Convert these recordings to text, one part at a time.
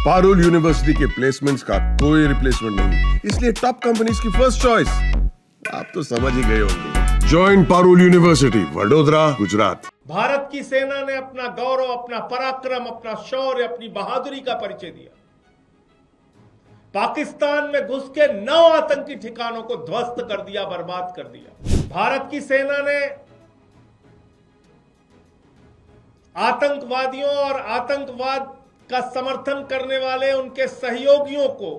Parul university के placements का कोई रिप्लेसमेंट नहीं, इसलिए टॉप कंपनीज की फर्स्ट चॉइस। आप तो समझ ही गए होंगे। Join Parul university, Vadodara, Gujarat. भारत की सेना ने अपना गौरव, अपना पराक्रम, अपना शौर्य, अपनी बहादुरी का परिचय दिया। पाकिस्तान में घुस के 9 आतंकी ठिकानों को ध्वस्त कर दिया, बर्बाद कर दिया। भारत की सेना ने आतंकवादियों और आतंकवाद का समर्थन करने वाले उनके सहयोगियों को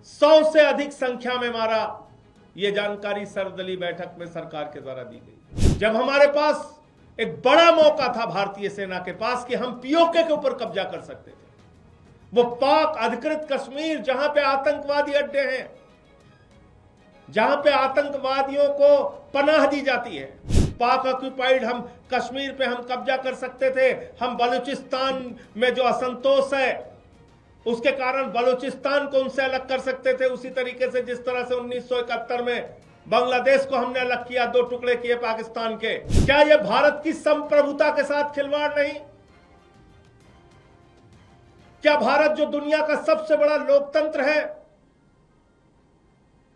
100 से अधिक संख्या में मारा। यह जानकारी सर्वदलीय बैठक में सरकार के द्वारा दी गई। जब हमारे पास एक बड़ा मौका था भारतीय सेना के पास कि हम पीओके के ऊपर कब्जा कर सकते थे, वो पाक अधिकृत कश्मीर जहां पे आतंकवादी अड्डे हैं, जहां पे आतंकवादियों को पनाह दी जाती है, पाक ऑक्यूपाइड हम कश्मीर पे हम कब्जा कर सकते थे। हम बलूचिस्तान में जो असंतोष है उसके कारण बलूचिस्तान को उनसे अलग कर सकते थे, उसी तरीके से जिस तरह से 1971 में बांग्लादेश को हमने अलग किया, 2 टुकड़े किए पाकिस्तान के। क्या यह भारत की संप्रभुता के साथ खिलवाड़ नहीं? क्या भारत जो दुनिया का सबसे बड़ा लोकतंत्र है,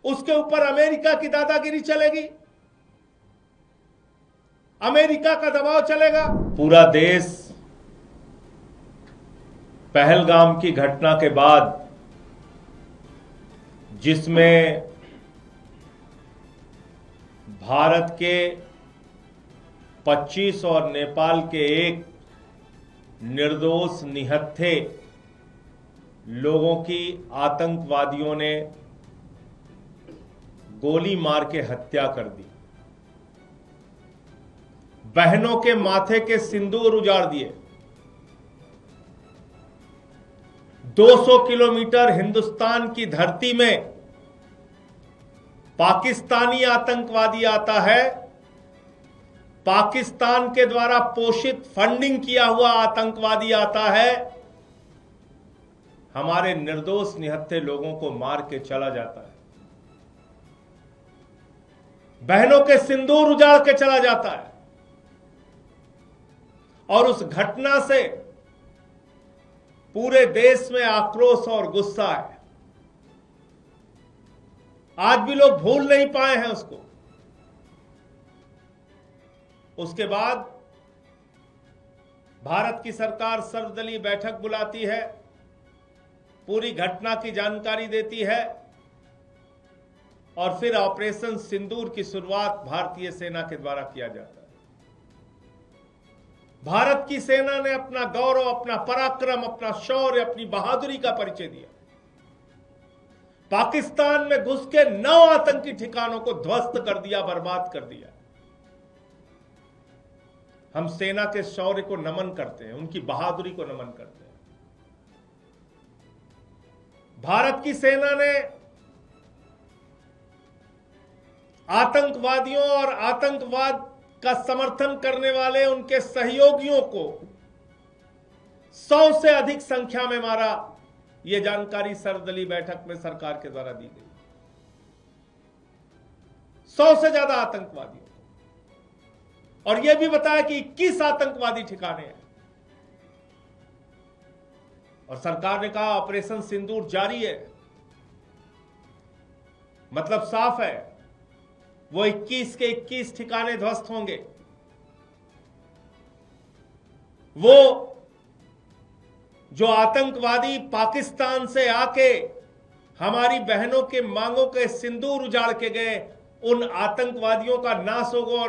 उसके ऊपर अमेरिका की दादागिरी चलेगी? अमेरिका का दबाव चलेगा? पूरा देश पहलगाम की घटना के बाद, जिसमें भारत के 25 और नेपाल के 1 निर्दोष निहत्थे लोगों की आतंकवादियों ने गोली मार के हत्या कर दी, बहनों के माथे के सिंदूर उजाड़ दिए, 200 किलोमीटर हिंदुस्तान की धरती में पाकिस्तानी आतंकवादी आता है, पाकिस्तान के द्वारा पोषित फंडिंग किया हुआ आतंकवादी आता है, हमारे निर्दोष निहत्थे लोगों को मार के चला जाता है, बहनों के सिंदूर उजाड़ के चला जाता है। और उस घटना से पूरे देश में आक्रोश और गुस्सा है। आज भी लोग भूल नहीं पाए हैं उसको। उसके बाद भारत की सरकार सर्वदलीय बैठक बुलाती है, पूरी घटना की जानकारी देती है और फिर ऑपरेशन सिंदूर की शुरुआत भारतीय सेना के द्वारा किया जाता है। भारत की सेना ने अपना गौरव, अपना पराक्रम, अपना शौर्य, अपनी बहादुरी का परिचय दिया। पाकिस्तान में घुस के 9 आतंकी ठिकानों को ध्वस्त कर दिया, बर्बाद कर दिया। हम सेना के शौर्य को नमन करते हैं, उनकी बहादुरी को नमन करते हैं। भारत की सेना ने आतंकवादियों और आतंकवाद का समर्थन करने वाले उनके सहयोगियों को 100 से अधिक संख्या में मारा। यह जानकारी सर्वदलीय बैठक में सरकार के द्वारा दी गई। 100 से ज्यादा आतंकवादियों को, और यह भी बताया कि 21 आतंकवादी ठिकाने हैं। और सरकार ने कहा ऑपरेशन सिंदूर जारी है, मतलब साफ है, वो 21 के 21 ठिकाने ध्वस्त होंगे। वो जो आतंकवादी पाकिस्तान से आके हमारी बहनों के मांगों के सिंदूर उजाड़ के गए, उन आतंकवादियों का नाश होगा,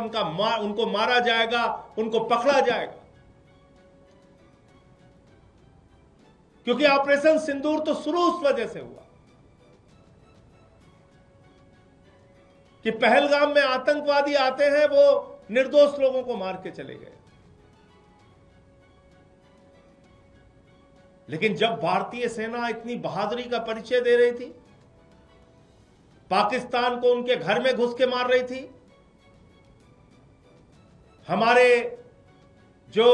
उनको मारा जाएगा, उनको पकड़ा जाएगा। क्योंकि ऑपरेशन सिंदूर तो शुरू उस वजह से हुआ कि पहलगाम में आतंकवादी आते हैं, वो निर्दोष लोगों को मार के चले गए। लेकिन जब भारतीय सेना इतनी बहादुरी का परिचय दे रही थी, पाकिस्तान को उनके घर में घुस के मार रही थी, हमारे जो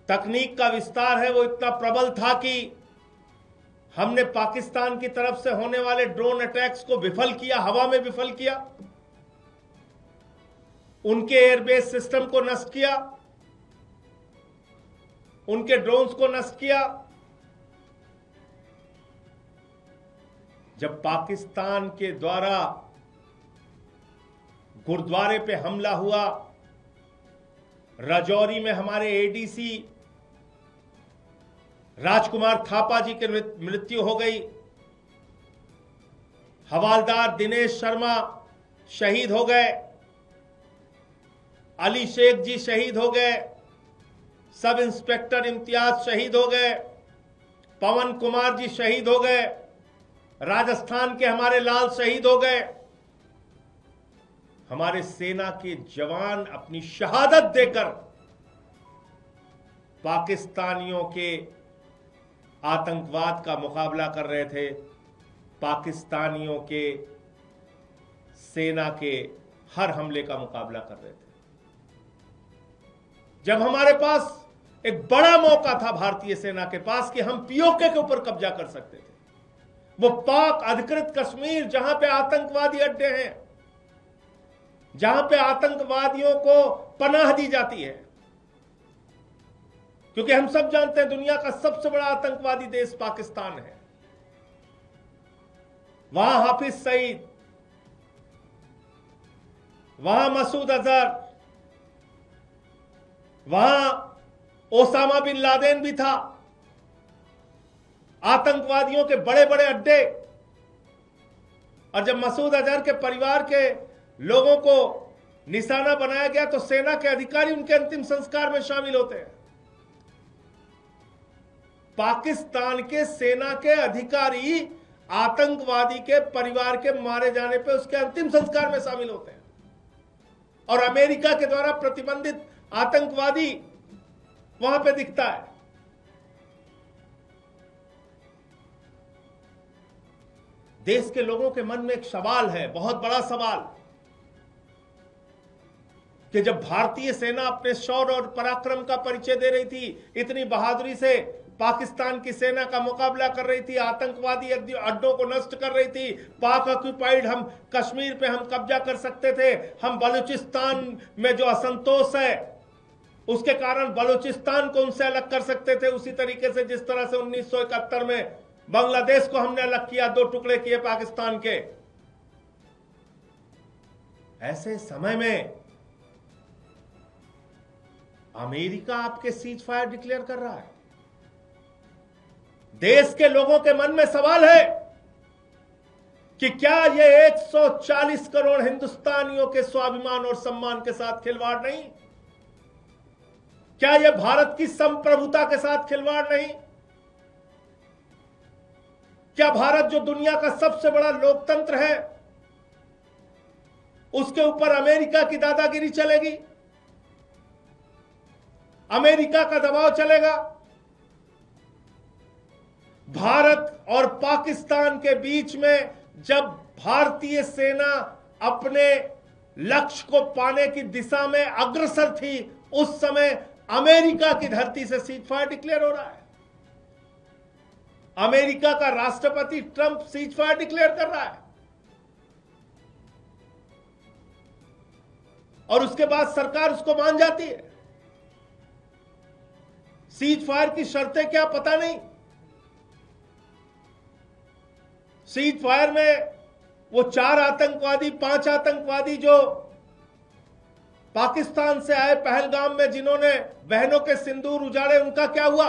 तकनीक का विस्तार है वो इतना प्रबल था कि हमने पाकिस्तान की तरफ से होने वाले ड्रोन अटैक्स को विफल किया, हवा में विफल किया, उनके एयरबेस सिस्टम को नष्ट किया। उनके ड्रोन्स को नष्ट किया। जब पाकिस्तान के द्वारा गुरुद्वारे पे हमला हुआ, राजौरी में हमारे एडीसी राजकुमार थापा जी की मृत्यु हो गई, हवालदार दिनेश शर्मा शहीद हो गए, अली शेख जी शहीद हो गए, सब इंस्पेक्टर इम्तियाज शहीद हो गए, पवन कुमार जी शहीद हो गए, राजस्थान के हमारे लाल शहीद हो गए। हमारे सेना के जवान अपनी शहादत देकर पाकिस्तानियों के आतंकवाद का मुकाबला कर रहे थे, पाकिस्तानियों के सेना के हर हमले का मुकाबला कर रहे थे। जब हमारे पास एक बड़ा मौका था भारतीय सेना के पास कि हम पीओके के ऊपर कब्जा कर सकते थे, वो पाक अधिकृत कश्मीर जहां पे आतंकवादी अड्डे हैं, जहां पे आतंकवादियों को पनाह दी जाती है, क्योंकि हम सब जानते हैं दुनिया का सबसे बड़ा आतंकवादी देश पाकिस्तान है। वहां हाफिज सईद, वहां मसूद अजहर, वहां ओसामा बिन लादेन भी था, आतंकवादियों के बड़े बड़े अड्डे। और जब मसूद अजहर के परिवार के लोगों को निशाना बनाया गया तो सेना के अधिकारी उनके अंतिम संस्कार में शामिल होते हैं। पाकिस्तान के सेना के अधिकारी आतंकवादी के परिवार के मारे जाने पे उसके अंतिम संस्कार में शामिल होते हैं, और अमेरिका के द्वारा प्रतिबंधित आतंकवादी वहां पे दिखता है। देश के लोगों के मन में एक सवाल है, बहुत बड़ा सवाल, कि जब भारतीय सेना अपने शौर्य और पराक्रम का परिचय दे रही थी, इतनी बहादुरी से पाकिस्तान की सेना का मुकाबला कर रही थी, आतंकवादी अड्डों को नष्ट कर रही थी, पाक ऑक्यूपाइड हम कश्मीर पे हम कब्जा कर सकते थे, हम बलूचिस्तान में जो असंतोष है उसके कारण बलूचिस्तान को उनसे अलग कर सकते थे, उसी तरीके से जिस तरह से 1971 में बांग्लादेश को हमने अलग किया, 2 टुकड़े किए पाकिस्तान के। ऐसे समय में अमेरिका आपके सीज फायर डिक्लेयर कर रहा है। देश के लोगों के मन में सवाल है कि क्या यह 140 करोड़ हिंदुस्तानियों के स्वाभिमान और सम्मान के साथ खिलवाड़ नहीं? क्या यह भारत की संप्रभुता के साथ खिलवाड़ नहीं? क्या भारत जो दुनिया का सबसे बड़ा लोकतंत्र है, उसके ऊपर अमेरिका की दादागिरी चलेगी? अमेरिका का दबाव चलेगा? भारत और पाकिस्तान के बीच में जब भारतीय सेना अपने लक्ष्य को पाने की दिशा में अग्रसर थी, उस समय अमेरिका की धरती से सीज फायर डिक्लेयर हो रहा है। अमेरिका का राष्ट्रपति ट्रंप सीज फायर डिक्लेयर कर रहा है, और उसके बाद सरकार उसको मान जाती है। सीज फायर की शर्तें क्या पता नहीं। सीज फायर में वो 4 आतंकवादी 5 आतंकवादी जो पाकिस्तान से आए पहलगाम में, जिन्होंने बहनों के सिंदूर उजाड़े, उनका क्या हुआ?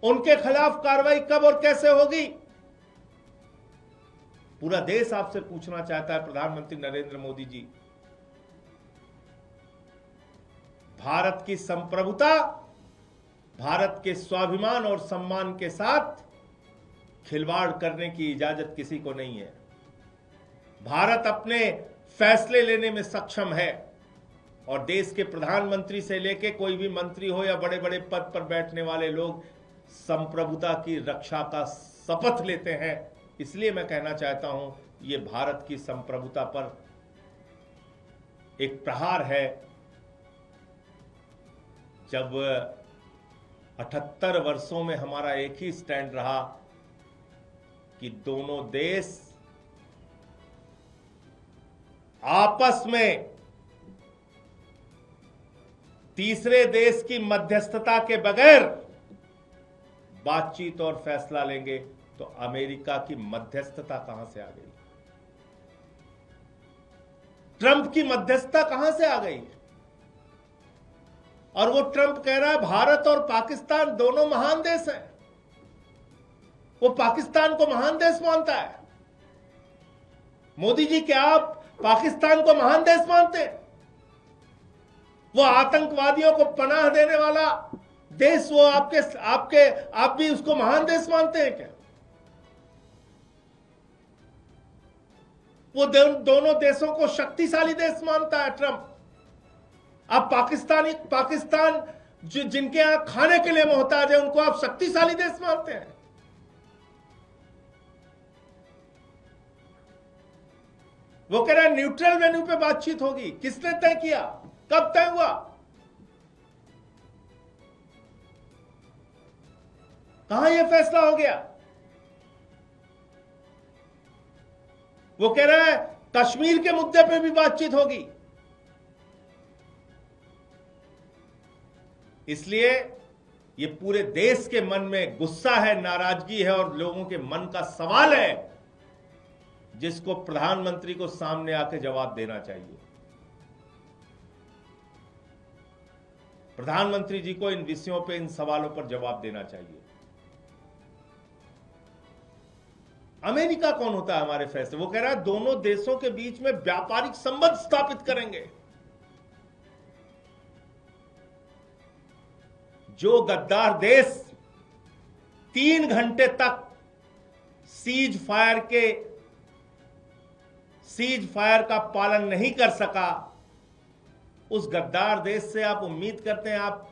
उनके खिलाफ कार्रवाई कब और कैसे होगी? पूरा देश आपसे पूछना चाहता है, प्रधानमंत्री नरेंद्र मोदी जी। भारत की संप्रभुता, भारत के स्वाभिमान और सम्मान के साथ खिलवाड़ करने की इजाजत किसी को नहीं है। भारत अपने फैसले लेने में सक्षम है, और देश के प्रधानमंत्री से लेके कोई भी मंत्री हो या बड़े बड़े पद पर बैठने वाले लोग संप्रभुता की रक्षा का शपथ लेते हैं। इसलिए मैं कहना चाहता हूं, ये भारत की संप्रभुता पर एक प्रहार है। जब 78 वर्षों में हमारा एक ही स्टैंड रहा कि दोनों देश आपस में तीसरे देश की मध्यस्थता के बगैर बातचीत और फैसला लेंगे तो अमेरिका की मध्यस्थता कहां से आ गई? ट्रंप की मध्यस्थता कहां से आ गई? और वो ट्रंप कह रहा है भारत और पाकिस्तान दोनों महान देश हैं। वो पाकिस्तान को महान देश मानता है। मोदी जी, क्या आप पाकिस्तान को महान देश मानते हैं? वो आतंकवादियों को पनाह देने वाला देश, वो आप भी उसको महान देश मानते हैं क्या? वो दोनों देशों को शक्तिशाली देश मानता है ट्रंप। आप पाकिस्तान जिनके यहां खाने के लिए मोहताज है, उनको आप शक्तिशाली देश मानते हैं। वो कह रहा है न्यूट्रल वेन्यू पे बातचीत होगी। किसने तय किया? कब तय हुआ? कहां यह फैसला हो गया? वो कह रहा है कश्मीर के मुद्दे पे भी बातचीत होगी। इसलिए ये पूरे देश के मन में गुस्सा है, नाराजगी है और लोगों के मन का सवाल है जिसको प्रधानमंत्री को सामने आके जवाब देना चाहिए। प्रधानमंत्री जी को इन विषयों पे, इन सवालों पर जवाब देना चाहिए। अमेरिका कौन होता है हमारे फैसले? वो कह रहा है दोनों देशों के बीच में व्यापारिक संबंध स्थापित करेंगे। जो गद्दार देश 3 घंटे तक सीज फायर का पालन नहीं कर सका, उस गद्दार देश से आप उम्मीद करते हैं आप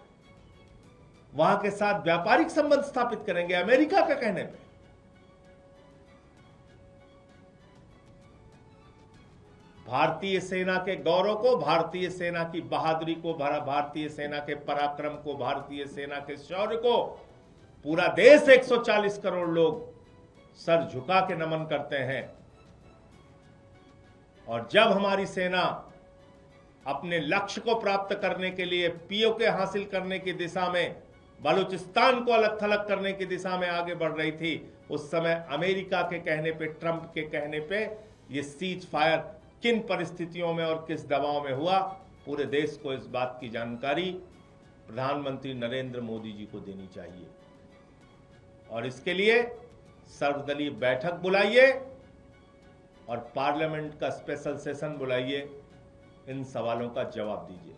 वहां के साथ व्यापारिक संबंध स्थापित करेंगे अमेरिका के कहने पे? भारतीय सेना के गौरव को, भारतीय सेना की बहादुरी को, भारतीय सेना के पराक्रम को, भारतीय सेना के शौर्य को पूरा देश 140 करोड़ लोग सर झुका के नमन करते हैं। और जब हमारी सेना अपने लक्ष्य को प्राप्त करने के लिए, पीओके हासिल करने की दिशा में, बलूचिस्तान को अलग थलग करने की दिशा में आगे बढ़ रही थी, उस समय अमेरिका के कहने पे, ट्रंप के कहने पे ये सीज फायर किन परिस्थितियों में और किस दबाव में हुआ, पूरे देश को इस बात की जानकारी प्रधानमंत्री नरेंद्र मोदी जी को देनी चाहिए। और इसके लिए सर्वदलीय बैठक बुलाइए और पार्लियामेंट का स्पेशल सेशन बुलाइए, इन सवालों का जवाब दीजिए।